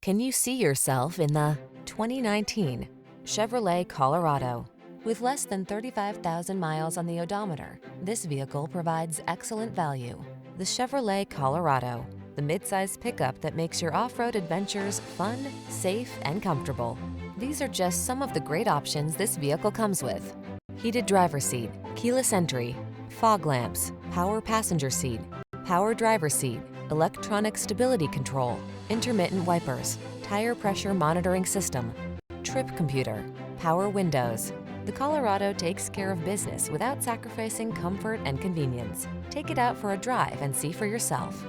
Can you see yourself in the 2019 Chevrolet Colorado? With less than 35,000 miles on the odometer, this vehicle provides excellent value. The Chevrolet Colorado, the midsize pickup that makes your off-road adventures fun, safe, and comfortable. These are just some of the great options this vehicle comes with: heated driver's seat, keyless entry, fog lamps, power passenger seat, power driver's seat, electronic stability control, intermittent wipers, tire pressure monitoring system, trip computer, power windows. The Colorado takes care of business without sacrificing comfort and convenience. Take it out for a drive and see for yourself.